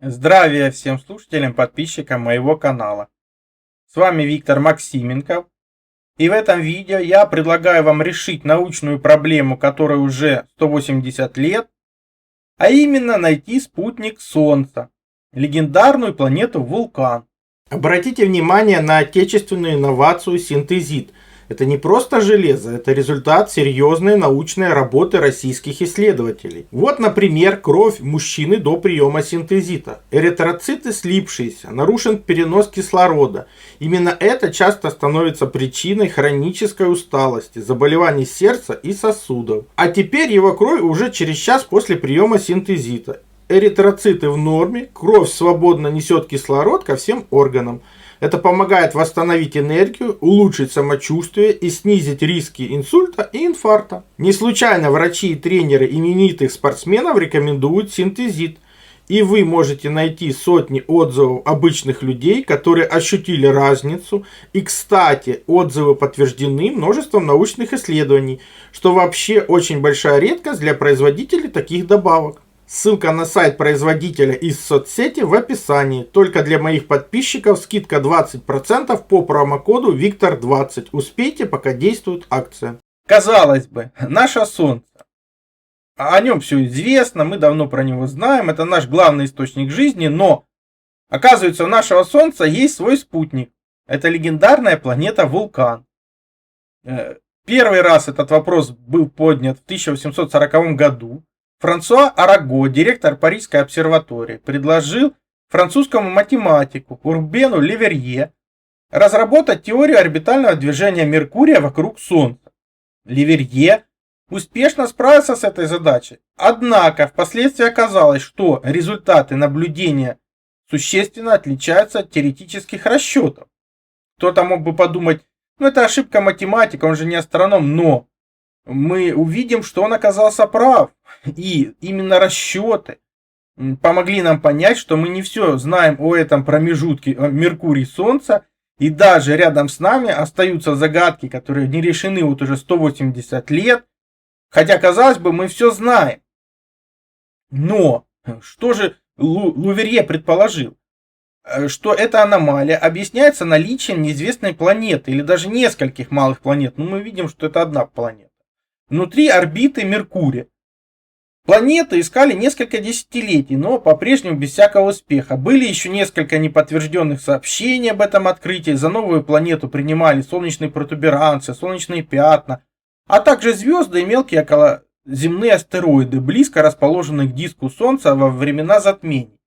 Здравия всем слушателям, подписчикам моего канала. С вами Виктор Максименков. И в этом видео я предлагаю вам решить научную проблему, которой уже 180 лет, а именно найти спутник Солнца, легендарную планету Вулкан. Обратите внимание на отечественную инновацию синтезит. Это не просто железо, это результат серьезной научной работы российских исследователей. Вот, например, кровь мужчины до приема синтезита. Эритроциты слипшиеся, нарушен перенос кислорода. Именно это часто становится причиной хронической усталости, заболеваний сердца и сосудов. А теперь его кровь уже через час после приема синтезита. Эритроциты в норме, кровь свободно несет кислород ко всем органам. Это помогает восстановить энергию, улучшить самочувствие и снизить риски инсульта и инфаркта. Не случайно врачи и тренеры именитых спортсменов рекомендуют синтезит. И вы можете найти сотни отзывов обычных людей, которые ощутили разницу. И, кстати, отзывы подтверждены множеством научных исследований, что вообще очень большая редкость для производителей таких добавок. Ссылка на сайт производителя из соцсети в описании. Только для моих подписчиков скидка 20% по промокоду Виктор20. Успейте, пока действует акция. Казалось бы, наше Солнце. О нем все известно, мы давно про него знаем, это наш главный источник жизни, но оказывается, у нашего Солнца есть свой спутник. Это легендарная планета Вулкан. Первый раз этот вопрос был поднят в 1840 году. Франсуа Араго, директор Парижской обсерватории, предложил французскому математику Урбену Леверье разработать теорию орбитального движения Меркурия вокруг Солнца. Леверье успешно справился с этой задачей, однако впоследствии оказалось, что результаты наблюдения существенно отличаются от теоретических расчетов. Кто-то мог бы подумать, это ошибка математика, он же не астроном, но мы увидим, что он оказался прав. И именно расчеты помогли нам понять, что мы не все знаем о этом промежутке Меркурий-Солнца. И даже рядом с нами остаются загадки, которые не решены вот уже 180 лет. Хотя, казалось бы, мы все знаем. Но что же Леверье предположил? Что эта аномалия объясняется наличием неизвестной планеты или даже нескольких малых планет. Но мы видим, что это одна планета. Внутри орбиты Меркурия. Планеты искали несколько десятилетий, но по-прежнему без всякого успеха. Были еще несколько неподтвержденных сообщений об этом открытии. За новую планету принимали солнечные протуберанцы, солнечные пятна, а также звезды и мелкие околоземные астероиды, близко расположенные к диску Солнца во времена затмений.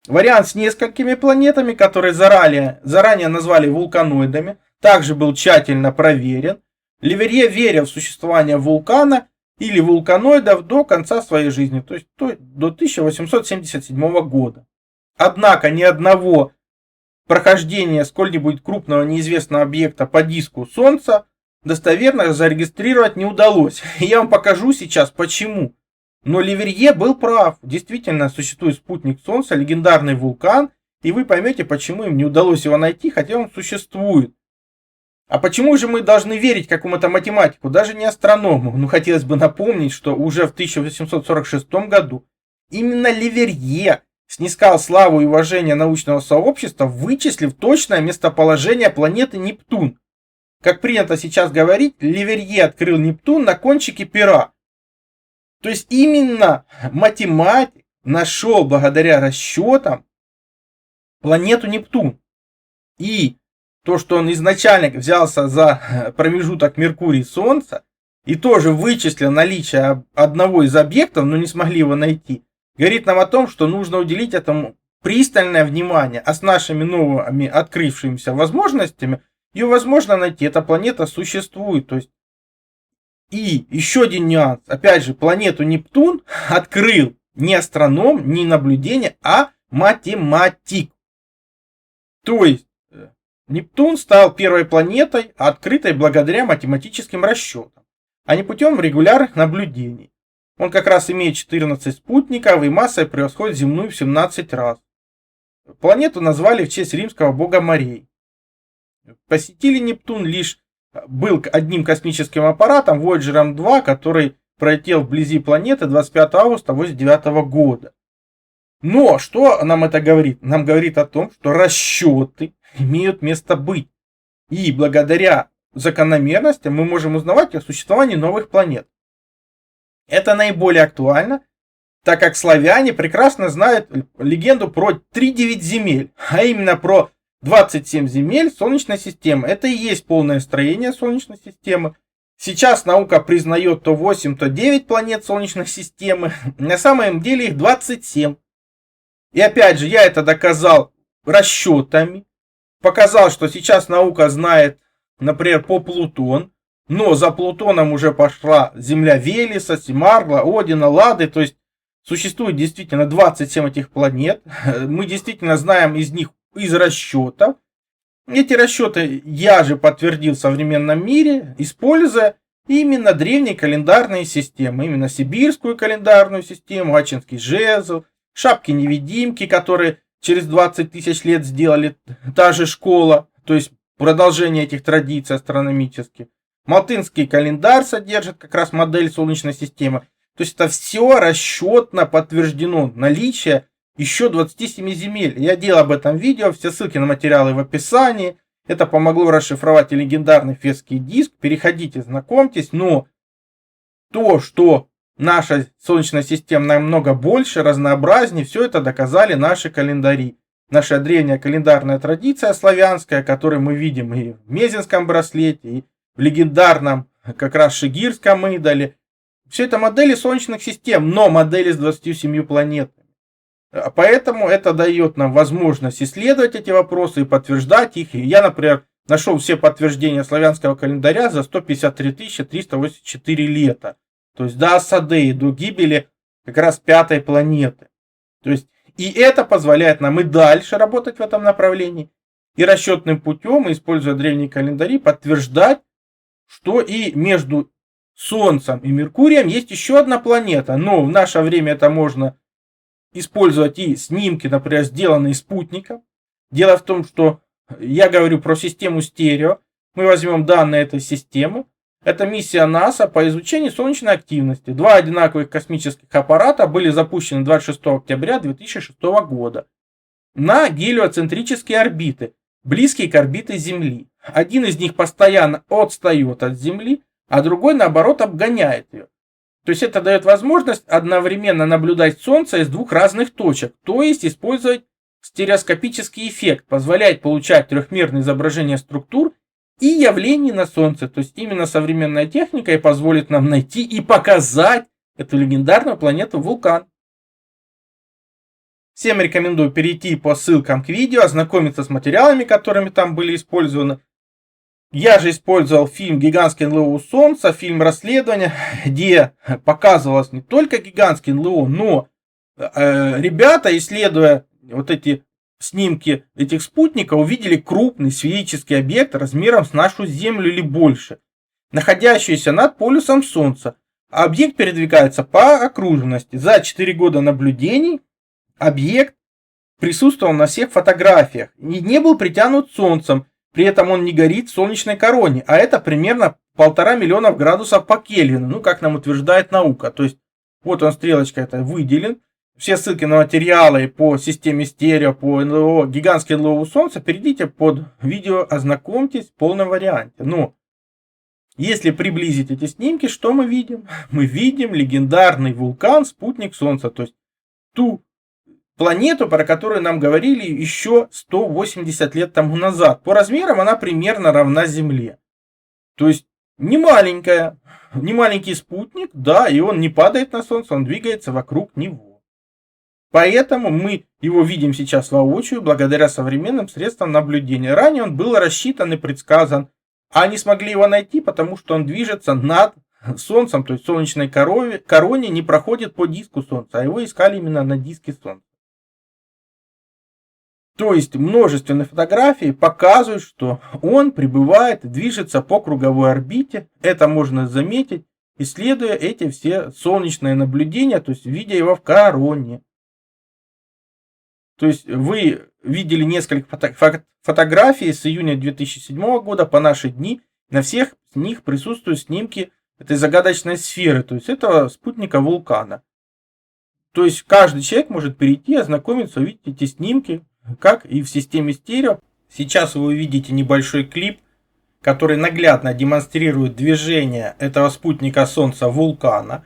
Вариант с несколькими планетами, которые заранее назвали вулканоидами, также был тщательно проверен. Леверье верил в существование вулкана или вулканоидов до конца своей жизни, то есть до 1877 года. Однако ни одного прохождения сколь-нибудь крупного неизвестного объекта по диску Солнца достоверно зарегистрировать не удалось. Я вам покажу сейчас почему. Но Леверье был прав. Действительно существует спутник Солнца, легендарный вулкан, и вы поймете, почему им не удалось его найти, хотя он существует. А почему же мы должны верить какому-то математику, даже не астроному? Хотелось бы напомнить, что уже в 1846 году именно Леверье снискал славу и уважение научного сообщества, вычислив точное местоположение планеты Нептун. Как принято сейчас говорить, Леверье открыл Нептун на кончике пера. То есть именно математик нашел благодаря расчетам планету Нептун. И то, что он изначально взялся за промежуток Меркурий-Солнца и тоже вычислил наличие одного из объектов, но не смогли его найти, говорит нам о том, что нужно уделить этому пристальное внимание. А с нашими новыми открывшимися возможностями ее возможно найти. Эта планета существует. То есть и еще один нюанс. Опять же, планету Нептун открыл не астроном, не наблюдение, а математик. То есть Нептун стал первой планетой, открытой благодаря математическим расчетам, а не путем регулярных наблюдений. Он как раз имеет 14 спутников и массой превосходит земную в 17 раз. Планету назвали в честь римского бога морей. Посетили Нептун лишь был одним космическим аппаратом Voyager 2, который пролетел вблизи планеты 25 августа 1989 года. Но что нам это говорит? Нам говорит о том, что расчеты имеют место быть. И благодаря закономерностям мы можем узнавать о существовании новых планет. Это наиболее актуально, так как славяне прекрасно знают легенду про 3-9 земель, а именно про 27 земель Солнечной системы. Это и есть полное строение Солнечной системы. Сейчас наука признает то 8, то 9 планет Солнечной системы. На самом деле их 27. И опять же, я это доказал расчетами. Показал, что сейчас наука знает, например, по Плутон. Но за Плутоном уже пошла Земля Велеса, Семаргла, Одина, Лады. То есть существует действительно 27 этих планет. Мы действительно знаем из них из расчетов. Эти расчеты я же подтвердил в современном мире, используя именно древние календарные системы. Именно сибирскую календарную систему, Ачинский жезл, шапки-невидимки, которые через 20 тысяч лет сделали та же школа, то есть продолжение этих традиций астрономических. Малтынский календарь содержит как раз модель Солнечной системы. То есть это все расчетно подтверждено. Наличие еще 27 земель. Я делал об этом видео, все ссылки на материалы в описании. Это помогло расшифровать и легендарный Фесский диск. Переходите, знакомьтесь. Но то, что наша Солнечная система намного больше, разнообразнее, все это доказали наши календари. Наша древняя календарная традиция славянская, которую мы видим и в Мезенском браслете, и в легендарном как раз Шигирском идоле. Все это модели Солнечных систем, но модели с 27 планетами. Поэтому это дает нам возможность исследовать эти вопросы и подтверждать их. И я, например, нашел все подтверждения славянского календаря за 153 384 лета. То есть до Асадеи, до гибели как раз 5-й планеты. То есть и это позволяет нам и дальше работать в этом направлении. И расчетным путем, используя древние календари, подтверждать, что и между Солнцем и Меркурием есть еще одна планета. Но в наше время это можно использовать и снимки, например, сделанные спутником. Дело в том, что я говорю про систему стерео. Мы возьмем данные этой системы. Это миссия НАСА по изучению солнечной активности. Два одинаковых космических аппарата были запущены 26 октября 2006 года на гелиоцентрические орбиты, близкие к орбите Земли. Один из них постоянно отстает от Земли, а другой, наоборот, обгоняет ее. То есть это дает возможность одновременно наблюдать Солнце из двух разных точек, то есть использовать стереоскопический эффект, позволяет получать трехмерные изображения структур и явлений на Солнце. То есть именно современная техника и позволит нам найти и показать эту легендарную планету Вулкан. Всем рекомендую перейти по ссылкам к видео, ознакомиться с материалами, которыми там были использованы. Я же использовал фильм «Гигантский НЛО у Солнца», фильм «Расследование», где показывалось не только гигантский НЛО, но ребята, исследуя вот эти снимки этих спутников, увидели крупный сферический объект размером с нашу Землю или больше, находящийся над полюсом Солнца. Объект передвигается по окружности. За 4 года наблюдений объект присутствовал на всех фотографиях и не был притянут Солнцем. При этом он не горит в солнечной короне, а это примерно 1,5 миллиона градусов по Кельвину, ну как нам утверждает наука. То есть вот он, стрелочка это выделен. Все ссылки на материалы по системе стерео, по НЛО, гигантский НЛО у Солнца, перейдите под видео, ознакомьтесь в полном варианте. Но если приблизить эти снимки, что мы видим? Мы видим легендарный вулкан, спутник Солнца, то есть ту планету, про которую нам говорили еще 180 лет тому назад. По размерам она примерно равна Земле. То есть не маленькая, не маленький спутник, да, и он не падает на Солнце, он двигается вокруг него. Поэтому мы его видим сейчас воочию благодаря современным средствам наблюдения. Ранее он был рассчитан и предсказан, а они смогли его найти, потому что он движется над Солнцем, то есть солнечной короне не проходит по диску Солнца, а его искали именно на диске Солнца. То есть множественные фотографии показывают, что он прибывает и движется по круговой орбите. Это можно заметить, исследуя эти все солнечные наблюдения, то есть видя его в короне. То есть вы видели несколько фотографий с июня 2007 года по наши дни. На всех них присутствуют снимки этой загадочной сферы, то есть этого спутника вулкана. То есть каждый человек может перейти, ознакомиться, увидеть эти снимки, как и в системе стерео. Сейчас вы увидите небольшой клип, который наглядно демонстрирует движение этого спутника Солнца вулкана.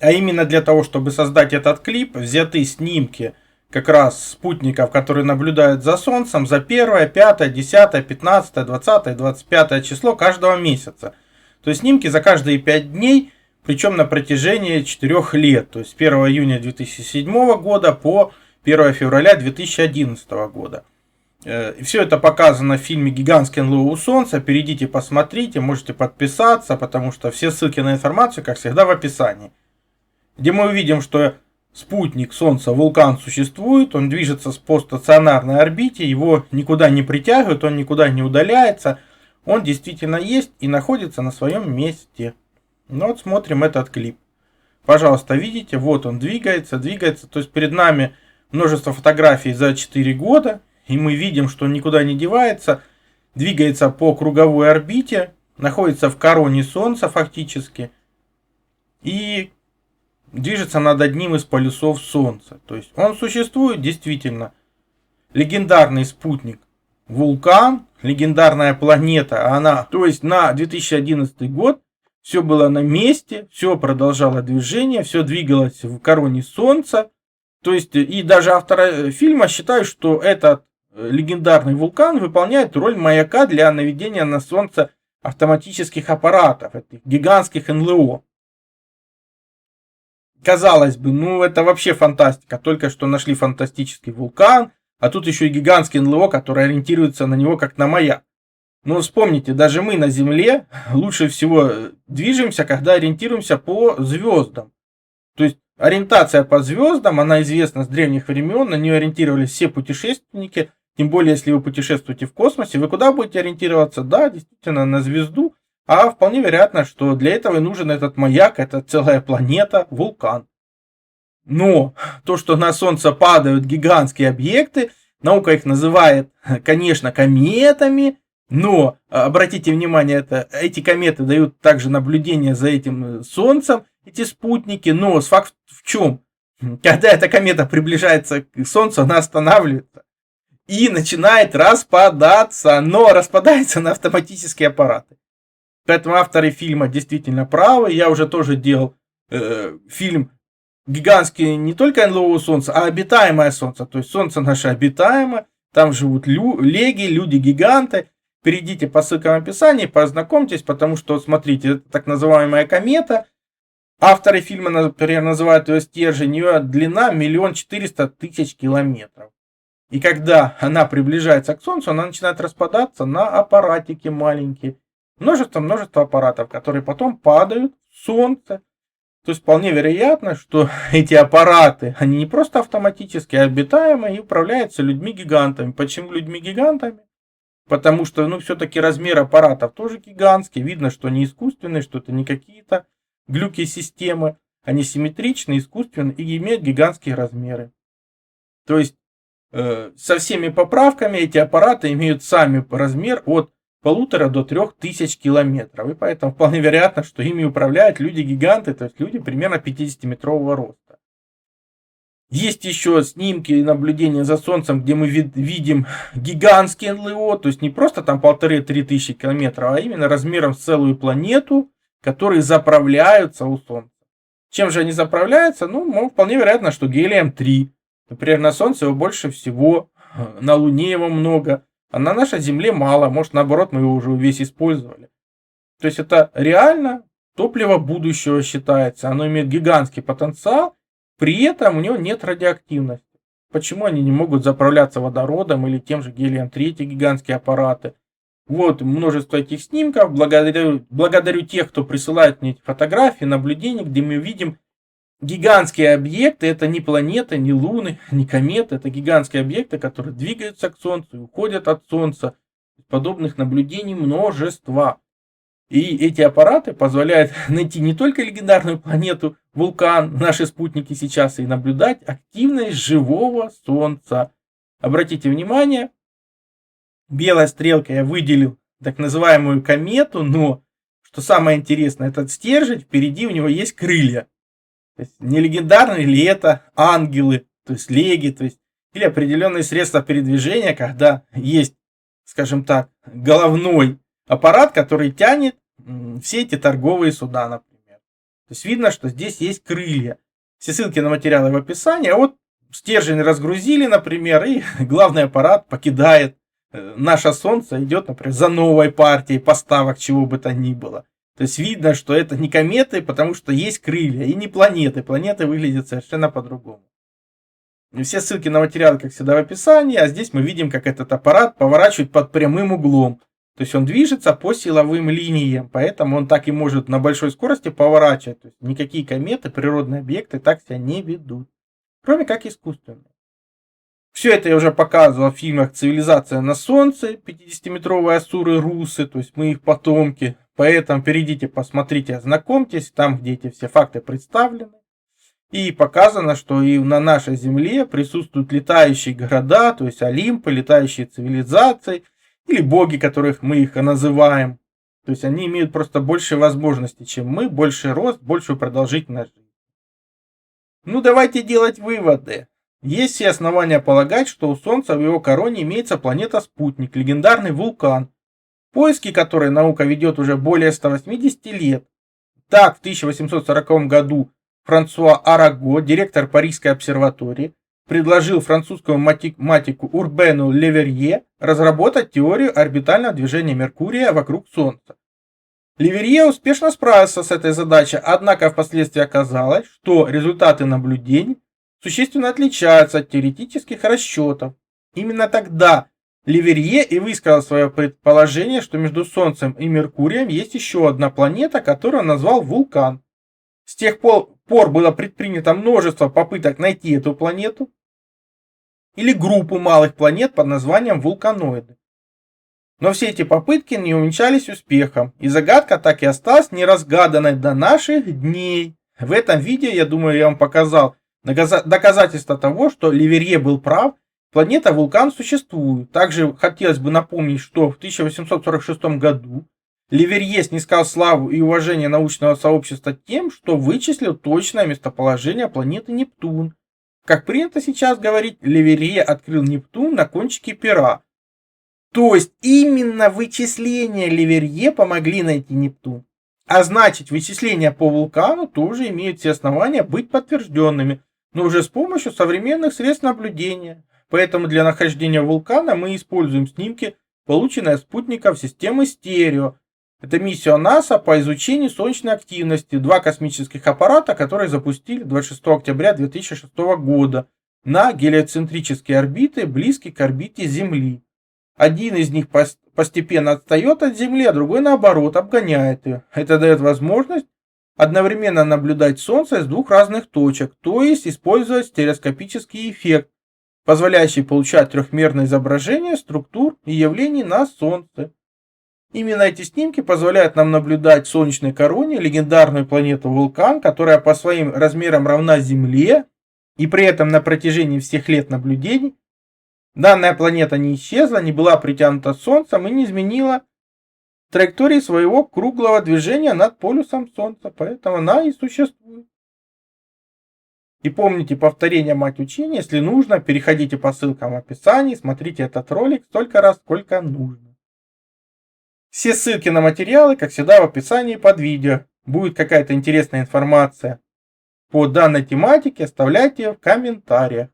А именно для того, чтобы создать этот клип, взяты снимки как раз спутников, которые наблюдают за Солнцем за 1, 5, 10, 15, 20, 25 число каждого месяца. То есть снимки за каждые 5 дней, причем на протяжении 4 лет. То есть с 1 июня 2007 года по 1 февраля 2011 года. И все это показано в фильме «Гигантский НЛО у Солнца». Перейдите, посмотрите, можете подписаться, потому что все ссылки на информацию, как всегда, в описании. Где мы увидим, что спутник Солнца, вулкан, существует, он движется по стационарной орбите, его никуда не притягивают, он никуда не удаляется, он действительно есть и находится на своем месте. Ну вот смотрим этот клип. Пожалуйста, видите, вот он двигается, то есть перед нами множество фотографий за 4 года, и мы видим, что он никуда не девается, двигается по круговой орбите, находится в короне Солнца фактически, и движется над одним из полюсов Солнца. То есть он существует действительно. Легендарный спутник вулкан, легендарная планета, она, то есть на 2011 год все было на месте, все продолжало движение, все двигалось в короне Солнца. То есть и даже авторы фильма считают, что этот легендарный вулкан выполняет роль маяка для наведения на Солнце автоматических аппаратов, этих гигантских НЛО. Казалось бы, ну это вообще фантастика. Только что нашли фантастический вулкан, а тут еще и гигантский НЛО, который ориентируется на него как на маяк. Но вспомните, даже мы на Земле лучше всего движемся, когда ориентируемся по звездам. То есть ориентация по звездам, она известна с древних времен, на нее ориентировались все путешественники. Тем более, если вы путешествуете в космосе, вы куда будете ориентироваться? Да, действительно, на звезду. А вполне вероятно, что для этого и нужен этот маяк, это целая планета, вулкан. Но то, что на Солнце падают гигантские объекты, наука их называет, конечно, кометами, но обратите внимание, эти кометы дают также наблюдение за этим Солнцем, эти спутники, но факт в чем? Когда эта комета приближается к Солнцу, она останавливается и начинает распадаться, но распадается на автоматические аппараты. Поэтому авторы фильма действительно правы. Я уже тоже делал фильм гигантский не только НЛО у Солнца, а обитаемое Солнце. То есть Солнце наше обитаемое, там живут леги, люди-гиганты. Перейдите по ссылкам в описании, познакомьтесь, потому что, смотрите, это так называемая комета. Авторы фильма, например, называют ее стержень, ее длина 1 400 000 километров. И когда она приближается к Солнцу, она начинает распадаться на аппаратики маленькие. Множество аппаратов, которые потом падают в Солнце. То есть вполне вероятно, что эти аппараты, они не просто автоматически, а обитаемые и управляются людьми-гигантами. Почему людьми-гигантами? Потому что, все-таки размер аппаратов тоже гигантский. Видно, что они искусственные, что это не какие-то глюки-системы. Они симметричны, искусственные и имеют гигантские размеры. То есть со всеми поправками эти аппараты имеют сами размер от 1,5 до 3 тысяч километров. И поэтому вполне вероятно, что ими управляют люди-гиганты, то есть люди примерно 50-метрового роста. Есть еще снимки и наблюдения за Солнцем, где мы видим гигантские НЛО, то есть не просто там 1,5-3 тысячи километров, а именно размером с целую планету, которые заправляются у Солнца. Чем же они заправляются? Вполне вероятно, что гелием-3. Например, на Солнце его больше всего, на Луне его много, а на нашей Земле мало, может наоборот мы его уже весь использовали. То есть это реально топливо будущего считается, оно имеет гигантский потенциал, при этом у него нет радиоактивности. Почему они не могут заправляться водородом или тем же гелием-3, эти гигантские аппараты? Вот множество этих снимков, благодарю тех, кто присылает мне эти фотографии, наблюдения, где мы видим гигантские объекты. Это не планеты, не луны, не кометы, это гигантские объекты, которые двигаются к Солнцу и уходят от Солнца. Подобных наблюдений множество. И эти аппараты позволяют найти не только легендарную планету, вулкан, наши спутники сейчас, и наблюдать активность живого Солнца. Обратите внимание, белой стрелкой я выделил так называемую комету, но, что самое интересное, этот стержень, впереди у него есть крылья. То есть не легендарные ли это ангелы, то есть леги, то есть или определенные средства передвижения, когда есть, скажем так, головной аппарат, который тянет все эти торговые суда, например. То есть видно, что здесь есть крылья. Все ссылки на материалы в описании. А вот стержень разгрузили, например, и главный аппарат покидает наше Солнце, идет, например, за новой партией поставок чего бы то ни было. То есть видно, что это не кометы, потому что есть крылья, и не планеты. Планеты выглядят совершенно по-другому. И все ссылки на материалы, как всегда, в описании, а здесь мы видим, как этот аппарат поворачивает под прямым углом. То есть он движется по силовым линиям, поэтому он так и может на большой скорости поворачивать. То есть никакие кометы, природные объекты так себя не ведут, кроме как искусственные. Все это я уже показывал в фильмах «Цивилизация на Солнце», 50-метровые асуры-русы, то есть мы их потомки. Поэтому перейдите, посмотрите, ознакомьтесь, там, где эти все факты представлены. И показано, что и на нашей Земле присутствуют летающие города, то есть Олимпы, летающие цивилизации, или боги, которых мы их называем. То есть они имеют просто больше возможностей, чем мы, больший рост, большую продолжительность жизни. Ну давайте делать выводы. Есть все основания полагать, что у Солнца в его короне имеется планета-спутник, легендарный вулкан, поиски которой наука ведет уже более 180 лет. Так, в 1840 году Франсуа Араго, директор Парижской обсерватории, предложил французскому математику Урбену Леверье разработать теорию орбитального движения Меркурия вокруг Солнца. Леверье успешно справился с этой задачей, однако впоследствии оказалось, что результаты наблюдений существенно отличаются от теоретических расчетов. Именно тогда Леверье и высказал свое предположение, что между Солнцем и Меркурием есть еще одна планета, которую он назвал Вулкан. С тех пор было предпринято множество попыток найти эту планету или группу малых планет под названием вулканоиды. Но все эти попытки не увенчались успехом, и загадка так и осталась неразгаданной до наших дней. В этом видео, я думаю, я вам показал доказательство того, что Леверье был прав, планета Вулкан существует. Также хотелось бы напомнить, что в 1846 году Леверье снискал славу и уважение научного сообщества тем, что вычислил точное местоположение планеты Нептун. Как принято сейчас говорить, Леверье открыл Нептун на кончике пера. То есть именно вычисления Леверье помогли найти Нептун. А значит, вычисления по вулкану тоже имеют все основания быть подтвержденными, но уже с помощью современных средств наблюдения. Поэтому для нахождения вулкана мы используем снимки, полученные от спутников системы стерео. Это миссия НАСА по изучению солнечной активности. Два космических аппарата, которые запустили 26 октября 2006 года на гелиоцентрические орбиты, близкие к орбите Земли. Один из них постепенно отстает от Земли, а другой, наоборот, обгоняет ее. Это дает возможность одновременно наблюдать Солнце с двух разных точек, то есть использовать стереоскопический эффект, позволяющий получать трехмерное изображение структур и явлений на Солнце. Именно эти снимки позволяют нам наблюдать в солнечной короне легендарную планету Вулкан, которая по своим размерам равна Земле, и при этом на протяжении всех лет наблюдений данная планета не исчезла, не была притянута Солнцем и не изменила траектории своего круглого движения над полюсом Солнца, поэтому она и существует. И помните, повторение мать учения, если нужно, переходите по ссылкам в описании, смотрите этот ролик столько раз, сколько нужно. Все ссылки на материалы, как всегда, в описании под видео. Будет какая-то интересная информация по данной тематике, оставляйте ее в комментариях.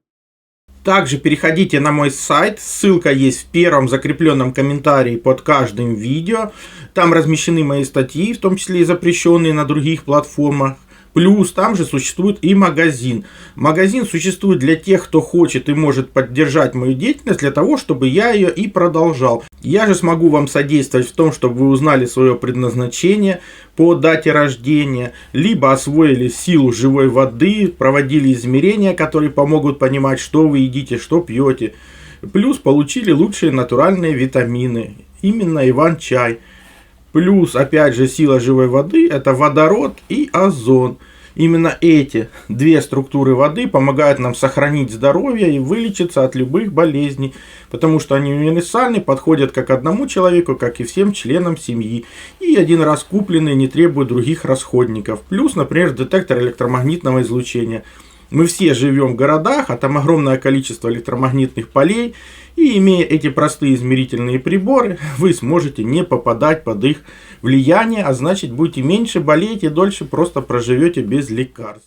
Также переходите на мой сайт, ссылка есть в первом закрепленном комментарии под каждым видео. Там размещены мои статьи, в том числе и запрещенные на других платформах. Плюс там же существует и магазин. Магазин существует для тех, кто хочет и может поддержать мою деятельность, для того, чтобы я ее и продолжал. Я же смогу вам содействовать в том, чтобы вы узнали свое предназначение по дате рождения, либо освоили силу живой воды, проводили измерения, которые помогут понимать, что вы едите, что пьете. Плюс получили лучшие натуральные витамины, именно Иван-чай. Плюс, опять же, сила живой воды – это водород и озон. Именно эти две структуры воды помогают нам сохранить здоровье и вылечиться от любых болезней, потому что они универсальны, подходят как одному человеку, как и всем членам семьи, и один раз купленные не требуют других расходников. Плюс, например, детектор электромагнитного излучения. Мы все живем в городах, а там огромное количество электромагнитных полей, и имея эти простые измерительные приборы, вы сможете не попадать под их влияние, а значит будете меньше болеть и дольше просто проживете без лекарств.